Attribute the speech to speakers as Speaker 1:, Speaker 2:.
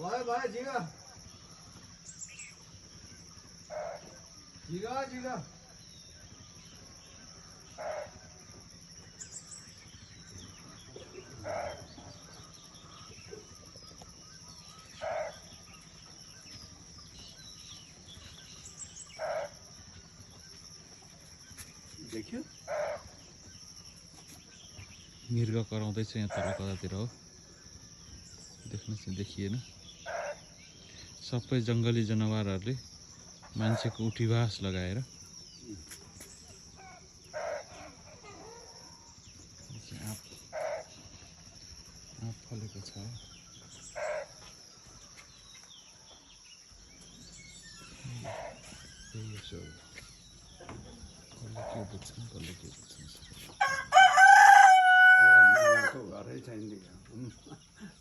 Speaker 1: भयो भयो झिग झिग झिग
Speaker 2: देखियो
Speaker 3: मृग कराउँदैछ यहाँ तल कतातिर हो देख्नुहोस् न देखिएन सबै जङ्गली जनावरहरूले मान्छेको उठिवास लगाएर आँप फलेको छ यही यसो कसले के बुझ्छन् कसले के बुझ्छन्
Speaker 2: घरै छैन